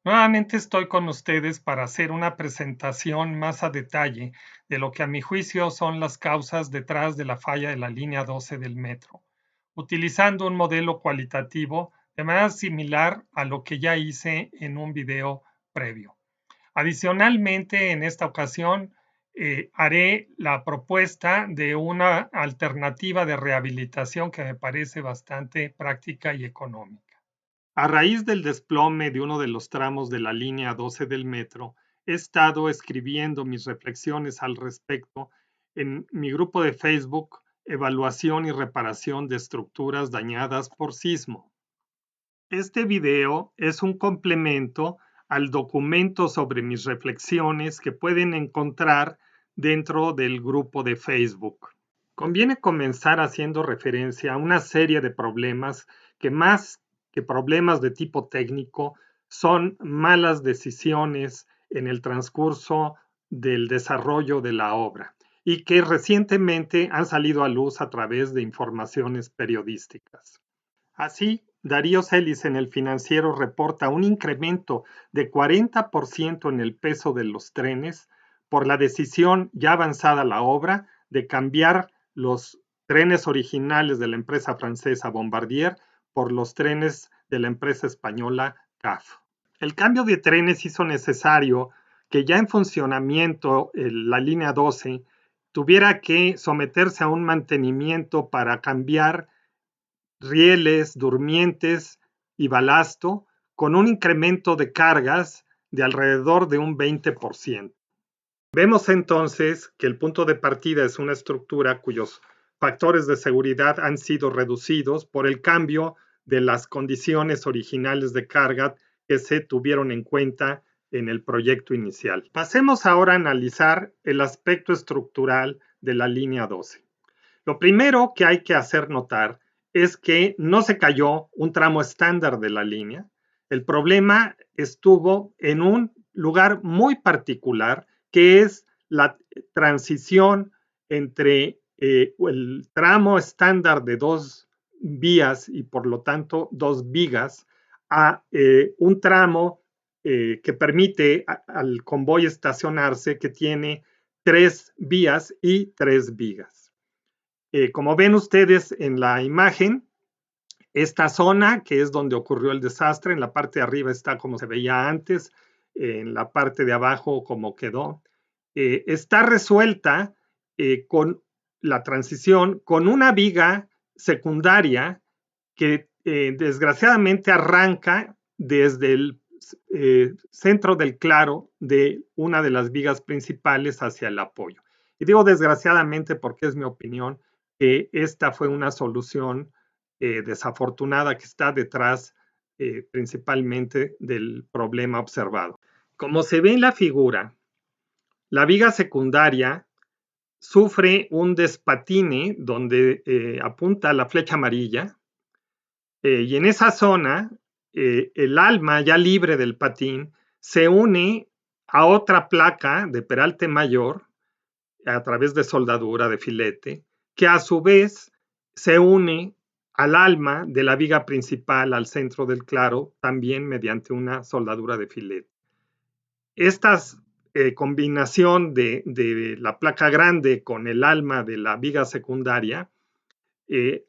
Nuevamente estoy con ustedes para hacer una presentación más a detalle de lo que a mi juicio son las causas detrás de la falla de la línea 12 del metro, utilizando un modelo cualitativo de manera similar a lo que ya hice en un video previo. Adicionalmente, en esta ocasión, haré la propuesta de una alternativa de rehabilitación que me parece bastante práctica y económica. A raíz del desplome de uno de los tramos de la línea 12 del metro, he estado escribiendo mis reflexiones al respecto en mi grupo de Facebook, Evaluación y Reparación de Estructuras Dañadas por Sismo. Este video es un complemento al documento sobre mis reflexiones que pueden encontrar dentro del grupo de Facebook. Conviene comenzar haciendo referencia a una serie de problemas que más que problemas de tipo técnico son malas decisiones en el transcurso del desarrollo de la obra y que recientemente han salido a luz a través de informaciones periodísticas. Así, Darío Celis en El Financiero reporta un incremento de 40% en el peso de los trenes por la decisión ya avanzada la obra de cambiar los trenes originales de la empresa francesa Bombardier por los trenes de la empresa española CAF. El cambio de trenes hizo necesario que ya en funcionamiento la línea 12 tuviera que someterse a un mantenimiento para cambiar rieles, durmientes y balasto, con un incremento de cargas de alrededor de un 20%. Vemos entonces que el punto de partida es una estructura cuyos factores de seguridad han sido reducidos por el cambio de las condiciones originales de carga que se tuvieron en cuenta en el proyecto inicial. Pasemos ahora a analizar el aspecto estructural de la línea 12. Lo primero que hay que hacer notar es que no se cayó un tramo estándar de la línea. El problema estuvo en un lugar muy particular, que es la transición entre el tramo estándar de 2 vías y por lo tanto 2 vigas a un tramo que permite al convoy estacionarse, que tiene 3 vías y 3 vigas. Como ven ustedes en la imagen, esta zona que es donde ocurrió el desastre, en la parte de arriba está como se veía antes, en la parte de abajo como quedó, está resuelta con la transición con una viga secundaria que desgraciadamente arranca desde el centro del claro de una de las vigas principales hacia el apoyo. Y digo desgraciadamente porque es mi opinión que esta fue una solución desafortunada que está detrás principalmente del problema observado. Como se ve en la figura, la viga secundaria sufre un despatine donde apunta la flecha amarilla y en esa zona el alma ya libre del patín se une a otra placa de peralte mayor a través de soldadura de filete, que a su vez se une al alma de la viga principal al centro del claro, también mediante una soldadura de filete. Esta combinación de la placa grande con el alma de la viga secundaria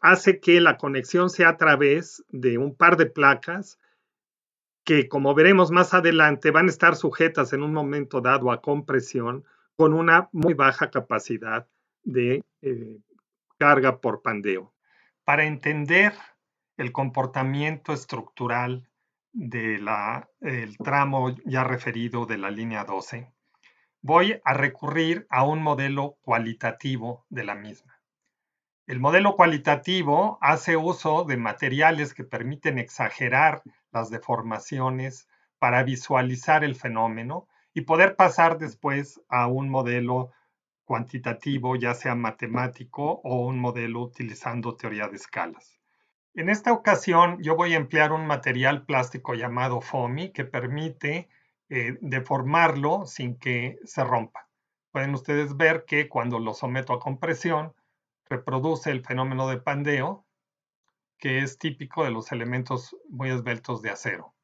hace que la conexión sea a través de un par de placas que, como veremos más adelante, van a estar sujetas en un momento dado a compresión con una muy baja capacidad de carga por pandeo. Para entender el comportamiento estructural del tramo ya referido de la línea 12, voy a recurrir a un modelo cualitativo de la misma. El modelo cualitativo hace uso de materiales que permiten exagerar las deformaciones para visualizar el fenómeno y poder pasar después a un modelo cuantitativo, ya sea matemático o un modelo utilizando teoría de escalas. En esta ocasión yo voy a emplear un material plástico llamado FOAMI que permite deformarlo sin que se rompa. Pueden ustedes ver que cuando lo someto a compresión reproduce el fenómeno de pandeo, que es típico de los elementos muy esbeltos de acero.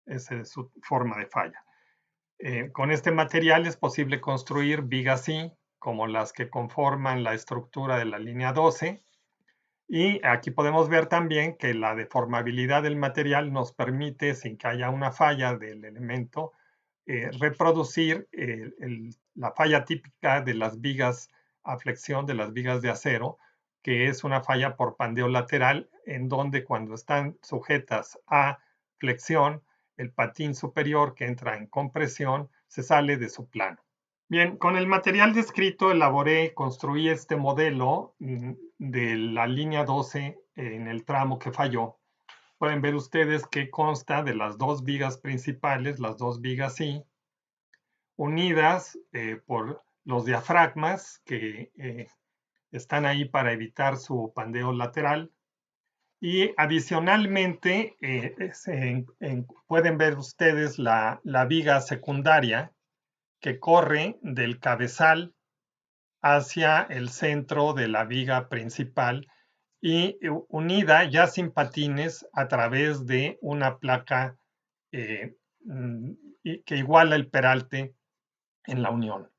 esa es su forma de falla. Con este material es posible construir vigas I, como las que conforman la estructura de la línea 12. Y aquí podemos ver también que la deformabilidad del material nos permite, sin que haya una falla del elemento, reproducir la falla típica de las vigas a flexión, de las vigas de acero, que es una falla por pandeo lateral, en donde cuando están sujetas a flexión, el patín superior que entra en compresión se sale de su plano. Bien, con el material descrito elaboré, construí este modelo de la línea 12 en el tramo que falló. Pueden ver ustedes que consta de las dos vigas principales, las dos vigas I, unidas por los diafragmas que están ahí para evitar su pandeo lateral. Y adicionalmente pueden ver ustedes la viga secundaria que corre del cabezal hacia el centro de la viga principal y unida ya sin patines a través de una placa que iguala el peralte en la unión.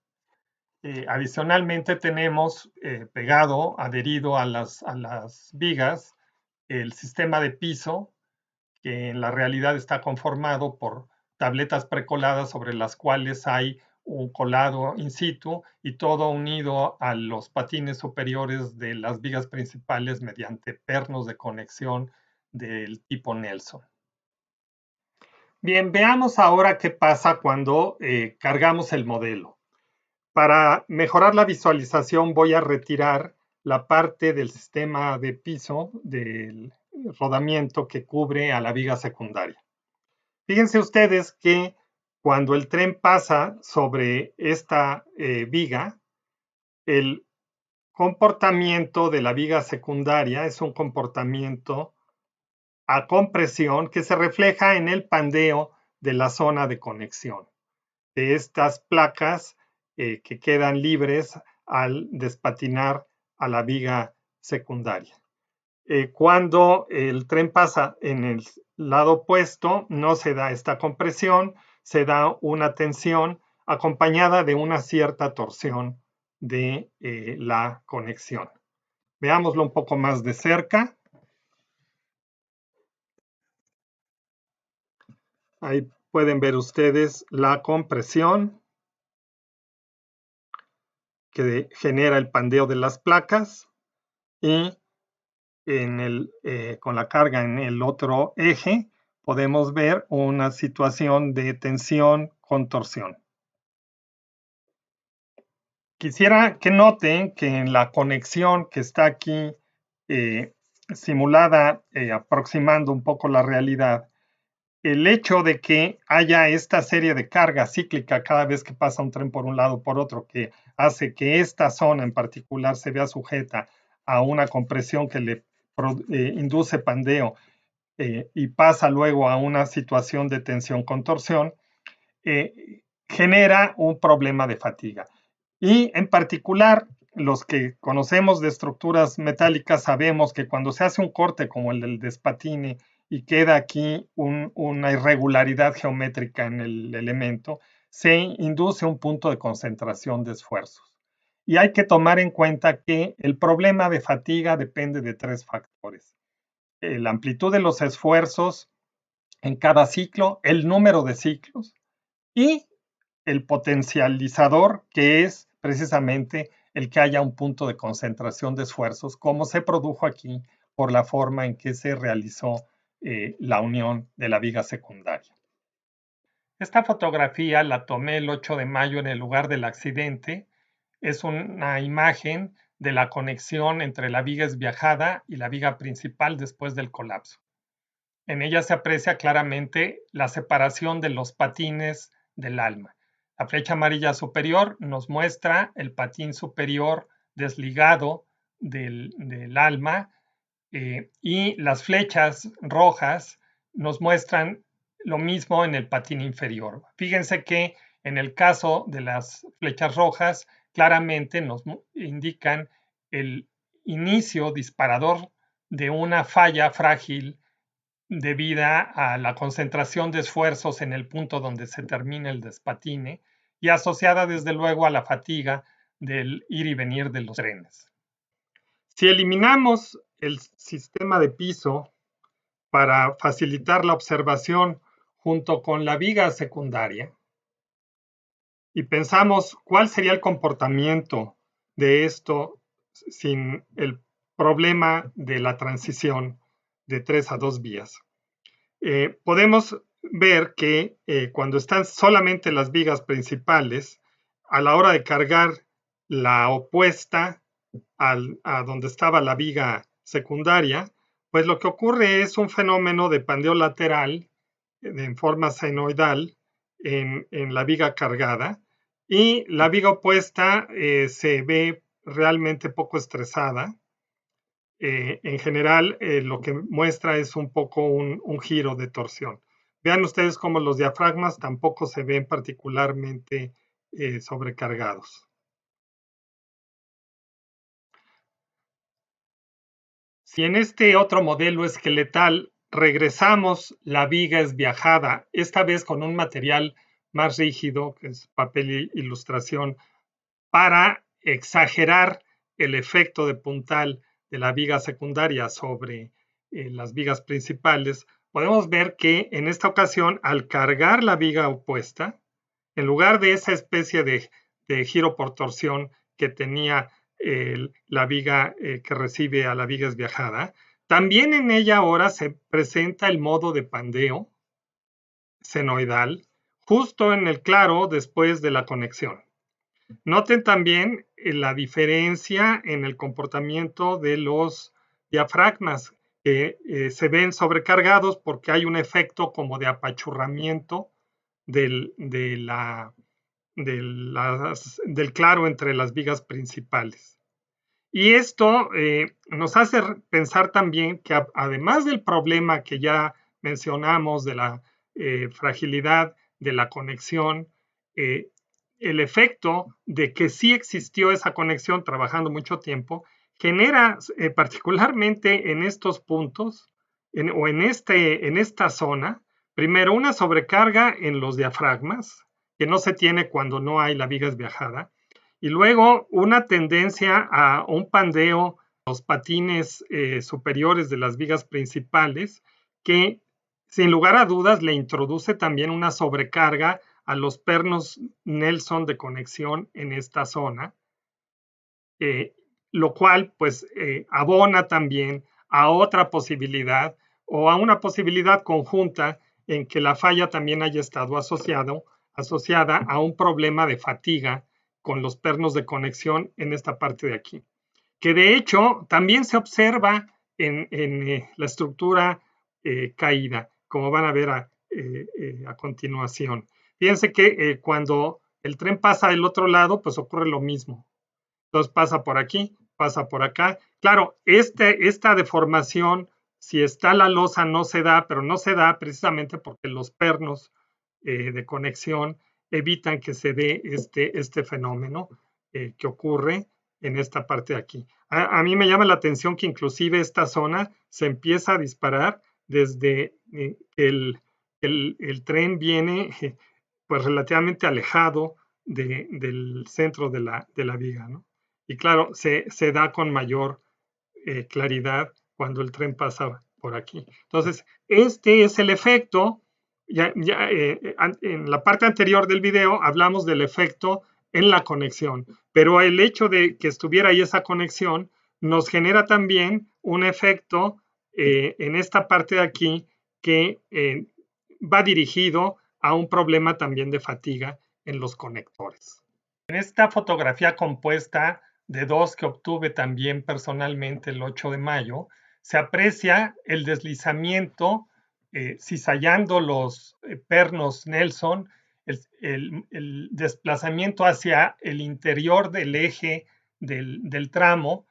Adicionalmente tenemos pegado, adherido a las vigas, el sistema de piso, que en la realidad está conformado por tabletas precoladas sobre las cuales hay un colado in situ y todo unido a los patines superiores de las vigas principales mediante pernos de conexión del tipo Nelson. Bien, veamos ahora qué pasa cuando cargamos el modelo. Para mejorar la visualización voy a retirar la parte del sistema de piso del rodamiento que cubre a la viga secundaria. Fíjense ustedes que cuando el tren pasa sobre esta viga, el comportamiento de la viga secundaria es un comportamiento a compresión que se refleja en el pandeo de la zona de conexión de estas placas que quedan libres al despatinar a la viga secundaria. Cuando el tren pasa en el lado opuesto, no se da esta compresión, se da una tensión acompañada de una cierta torsión de la conexión. Veámoslo un poco más de cerca. Ahí pueden ver ustedes la compresión que genera el pandeo de las placas y con la carga en el otro eje podemos ver una situación de tensión con torsión. Quisiera que noten que en la conexión que está aquí simulada, aproximando un poco la realidad, el hecho de que haya esta serie de carga cíclica cada vez que pasa un tren por un lado o por otro, que hace que esta zona en particular se vea sujeta a una compresión que le induce pandeo y pasa luego a una situación de tensión con torsión, genera un problema de fatiga. Y en particular, los que conocemos de estructuras metálicas sabemos que cuando se hace un corte como el del despatine y queda aquí una irregularidad geométrica en el elemento, se induce un punto de concentración de esfuerzos. Y hay que tomar en cuenta que el problema de fatiga depende de tres factores: la amplitud de los esfuerzos en cada ciclo, el número de ciclos y el potencializador, que es precisamente el que haya un punto de concentración de esfuerzos, como se produjo aquí por la forma en que se realizó la unión de la viga secundaria. Esta fotografía la tomé el 8 de mayo en el lugar del accidente. Es una imagen de la conexión entre la viga esviajada y la viga principal después del colapso. En ella se aprecia claramente la separación de los patines del alma. La flecha amarilla superior nos muestra el patín superior desligado del alma y las flechas rojas nos muestran lo mismo en el patín inferior. Fíjense que en el caso de las flechas rojas claramente nos indican el inicio disparador de una falla frágil debida a la concentración de esfuerzos en el punto donde se termina el despatine y asociada desde luego a la fatiga del ir y venir de los trenes. Si eliminamos el sistema de piso para facilitar la observación junto con la viga secundaria y pensamos cuál sería el comportamiento de esto sin el problema de la transición de 3 a 2 vías. Podemos ver que cuando están solamente las vigas principales, a la hora de cargar la opuesta a donde estaba la viga secundaria, pues lo que ocurre es un fenómeno de pandeo lateral en forma senoidal en la viga cargada, y la viga opuesta se ve realmente poco estresada. En general, lo que muestra es un poco un giro de torsión. Vean ustedes cómo los diafragmas tampoco se ven particularmente sobrecargados. Si en este otro modelo esqueletal regresamos, la viga es viajada, esta vez con un material más rígido, que es papel ilustración, para exagerar el efecto de puntal de la viga secundaria sobre las vigas principales, podemos ver que en esta ocasión, al cargar la viga opuesta, en lugar de esa especie de giro por torsión que tenía la viga que recibe a la viga esviajada, también en ella ahora se presenta el modo de pandeo senoidal justo en el claro después de la conexión. Noten también la diferencia en el comportamiento de los diafragmas, que se ven sobrecargados porque hay un efecto como de apachurramiento del claro entre las vigas principales. Y esto nos hace pensar también que además del problema que ya mencionamos de la fragilidad de la conexión, el efecto de que sí existió esa conexión trabajando mucho tiempo genera particularmente en estos puntos o en esta zona, primero una sobrecarga en los diafragmas que no se tiene cuando no hay la viga esviajada, y luego una tendencia a un pandeo, los patines superiores de las vigas principales, que sin lugar a dudas le introduce también una sobrecarga a los pernos Nelson de conexión en esta zona, lo cual pues abona también a otra posibilidad o a una posibilidad conjunta en que la falla también haya estado asociada a un problema de fatiga con los pernos de conexión en esta parte de aquí, que de hecho también se observa en la estructura caída, como van a ver a continuación. Fíjense que cuando el tren pasa del otro lado, pues ocurre lo mismo. Entonces pasa por aquí, pasa por acá. Claro, esta deformación, si está la losa, no se da, pero no se da precisamente porque los pernos de conexión evitan que se dé este fenómeno que ocurre en esta parte de aquí. A mí me llama la atención que inclusive esta zona se empieza a disparar desde el tren viene pues relativamente alejado del centro de la viga, ¿no? Y claro, se da con mayor claridad cuando el tren pasa por aquí. Entonces, este es el efecto. En la parte anterior del video hablamos del efecto en la conexión, pero el hecho de que estuviera ahí esa conexión nos genera también un efecto en esta parte de aquí que va dirigido a un problema también de fatiga en los conectores. En esta fotografía compuesta de dos que obtuve también personalmente el 8 de mayo, se aprecia el deslizamiento, cizallando los pernos Nelson, el desplazamiento hacia el interior del eje del tramo,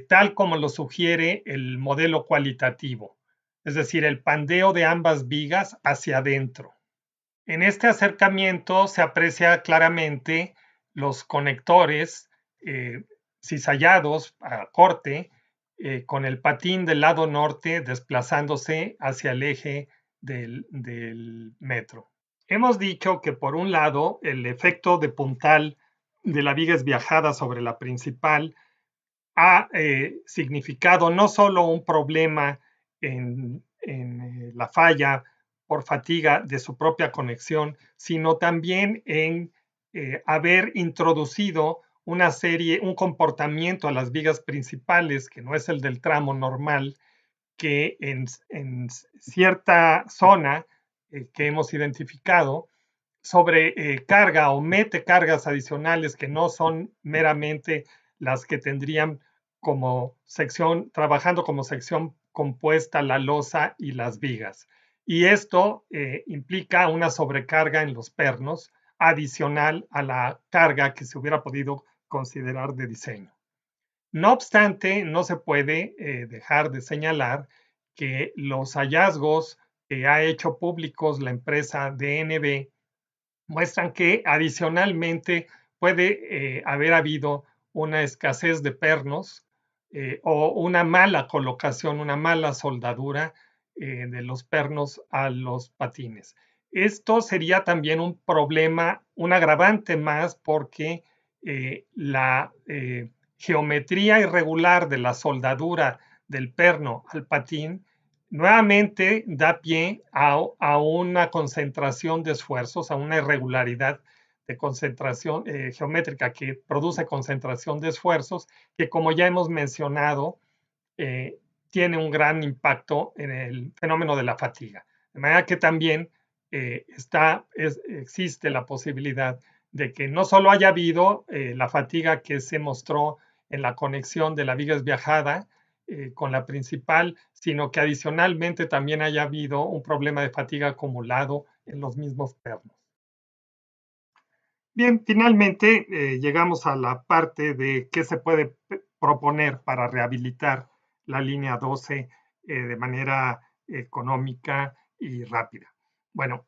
tal como lo sugiere el modelo cualitativo, es decir, el pandeo de ambas vigas hacia adentro. En este acercamiento se aprecia claramente los conectores cizallados a corte con el patín del lado norte desplazándose hacia el eje del metro. Hemos dicho que por un lado el efecto de puntal de la viga esbiajada sobre la principal ha significado no solo un problema en la falla por fatiga de su propia conexión, sino también en haber introducido un comportamiento a las vigas principales que no es el del tramo normal, que en cierta zona que hemos identificado sobrecarga o mete cargas adicionales que no son meramente las que tendrían como sección, trabajando como sección compuesta la losa y las vigas. Y esto implica una sobrecarga en los pernos adicional a la carga que se hubiera podido considerar de diseño. No obstante, no se puede dejar de señalar que los hallazgos que ha hecho públicos la empresa DNB muestran que adicionalmente puede haber habido una escasez de pernos o una mala colocación, una mala soldadura de los pernos a los patines. Esto sería también un problema, un agravante más porque la geometría irregular de la soldadura del perno al patín nuevamente da pie a una concentración de esfuerzos, a una irregularidad de concentración geométrica que produce concentración de esfuerzos, que como ya hemos mencionado, tiene un gran impacto en el fenómeno de la fatiga. De manera que también existe la posibilidad de que no solo haya habido la fatiga que se mostró en la conexión de la viga esbiajada con la principal, sino que adicionalmente también haya habido un problema de fatiga acumulado en los mismos pernos. Bien, finalmente llegamos a la parte de qué se puede proponer para rehabilitar la línea 12 de manera económica y rápida. Bueno,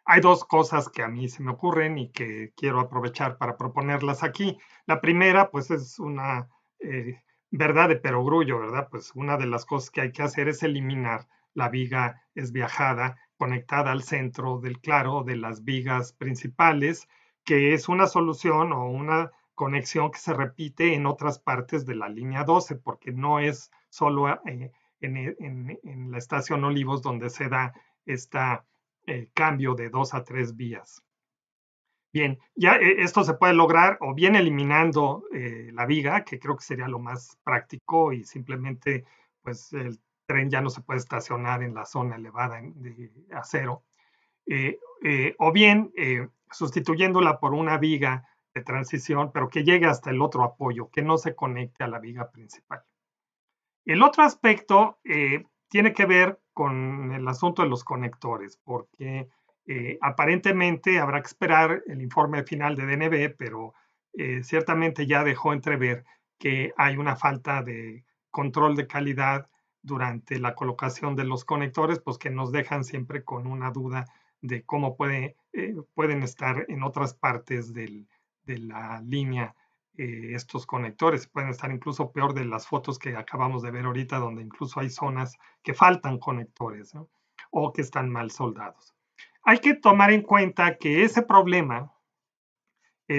hay dos cosas que a mí se me ocurren y que quiero aprovechar para proponerlas aquí. La primera, pues es una verdad de perogrullo, ¿verdad? Pues una de las cosas que hay que hacer es eliminar la viga esbiajada conectada al centro del claro de las vigas principales, que es una solución o una conexión que se repite en otras partes de la línea 12, porque no es solo en la estación Olivos donde se da este cambio de 2 a 3 vías. Bien, ya esto se puede lograr o bien eliminando la viga, que creo que sería lo más práctico y simplemente pues el tren ya no se puede estacionar en la zona elevada de acero, o bien sustituyéndola por una viga de transición, pero que llegue hasta el otro apoyo, que no se conecte a la viga principal. El otro aspecto tiene que ver con el asunto de los conectores, porque aparentemente habrá que esperar el informe final de DNB, pero ciertamente ya dejó entrever que hay una falta de control de calidad durante la colocación de los conectores, pues que nos dejan siempre con una duda de cómo pueden estar en otras partes de la línea estos conectores. Pueden estar incluso peor de las fotos que acabamos de ver ahorita, donde incluso hay zonas que faltan conectores, ¿no? O que están mal soldados. Hay que tomar en cuenta que ese problema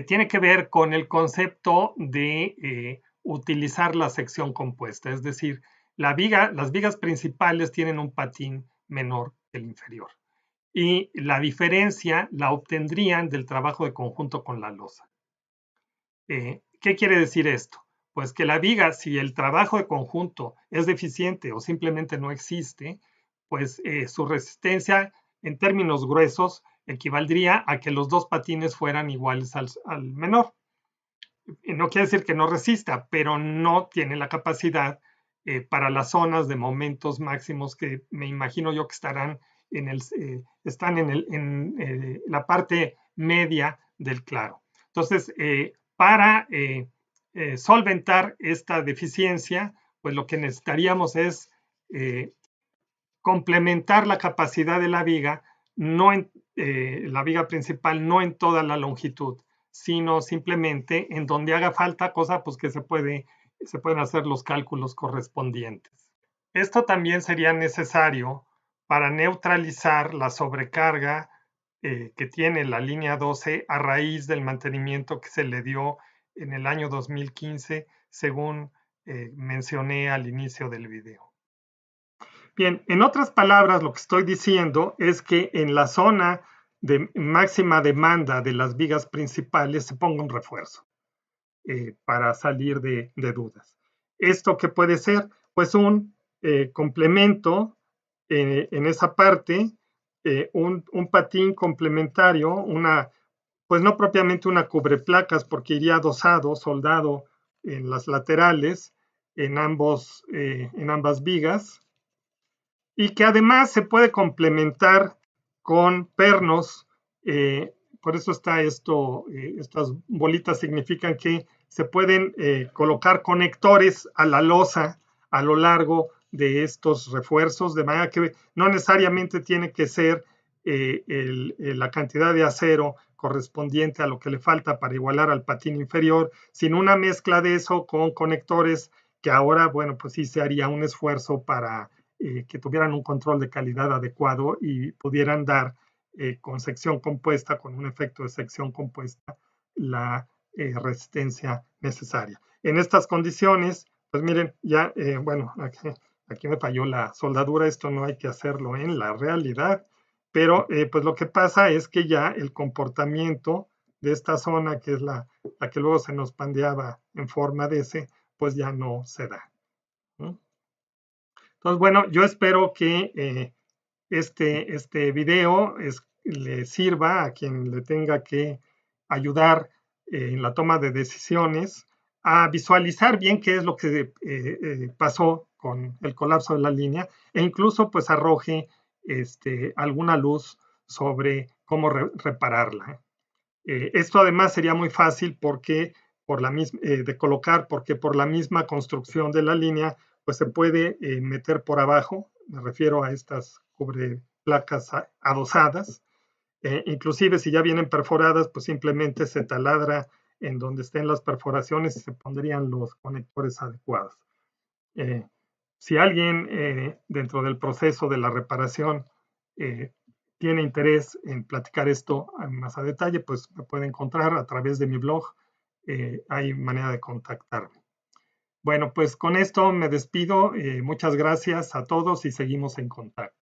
tiene que ver con el concepto de utilizar la sección compuesta, es decir, las vigas principales tienen un patín menor que el inferior y la diferencia la obtendrían del trabajo de conjunto con la losa. ¿Qué quiere decir esto? Pues que la viga, si el trabajo de conjunto es deficiente o simplemente no existe, pues su resistencia en términos gruesos equivaldría a que los dos patines fueran iguales al menor. No quiere decir que no resista, pero no tiene la capacidad para las zonas de momentos máximos que me imagino yo que están en la parte media del claro. Entonces, para solventar esta deficiencia, pues lo que necesitaríamos es complementar la capacidad de la viga, la viga principal no en toda la longitud, sino simplemente en donde haga falta, cosa pues que se puede se pueden hacer los cálculos correspondientes. Esto también sería necesario para neutralizar la sobrecarga que tiene la línea 12 a raíz del mantenimiento que se le dio en el año 2015, según mencioné al inicio del video. Bien, en otras palabras, lo que estoy diciendo es que en la zona de máxima demanda de las vigas principales se ponga un refuerzo para salir de dudas. ¿Esto qué puede ser? Pues un complemento en esa parte, un patín complementario, pues no propiamente una cubreplacas, porque iría adosado, soldado en las laterales, en ambas vigas, y que además se puede complementar con pernos. Por eso está esto, estas bolitas significan que se pueden colocar conectores a la losa a lo largo de estos refuerzos, de manera que no necesariamente tiene que ser la cantidad de acero correspondiente a lo que le falta para igualar al patín inferior, sino una mezcla de eso con conectores que ahora, bueno, pues sí se haría un esfuerzo para que tuvieran un control de calidad adecuado y pudieran dar con sección compuesta, con un efecto de sección compuesta, la resistencia necesaria. En estas condiciones, pues miren, ya, bueno, aquí me falló la soldadura, esto no hay que hacerlo en la realidad, pero pues lo que pasa es que ya el comportamiento de esta zona, que es la que luego se nos pandeaba en forma de S, pues ya no se da. ¿No? Entonces, bueno, yo espero que este video le sirva a quien le tenga que ayudar en la toma de decisiones a visualizar bien qué es lo que pasó con el colapso de la línea e incluso pues arroje alguna luz sobre cómo repararla. Esto además sería muy fácil porque de colocar, porque por la misma construcción de la línea, pues se puede meter por abajo, me refiero a estas cubreplacas adosadas, inclusive si ya vienen perforadas, pues simplemente se taladra en donde estén las perforaciones y se pondrían los conectores adecuados. Si alguien dentro del proceso de la reparación tiene interés en platicar esto más a detalle, pues me puede encontrar a través de mi blog. Hay manera de contactarme. Bueno, pues con esto me despido. Muchas gracias a todos y seguimos en contacto.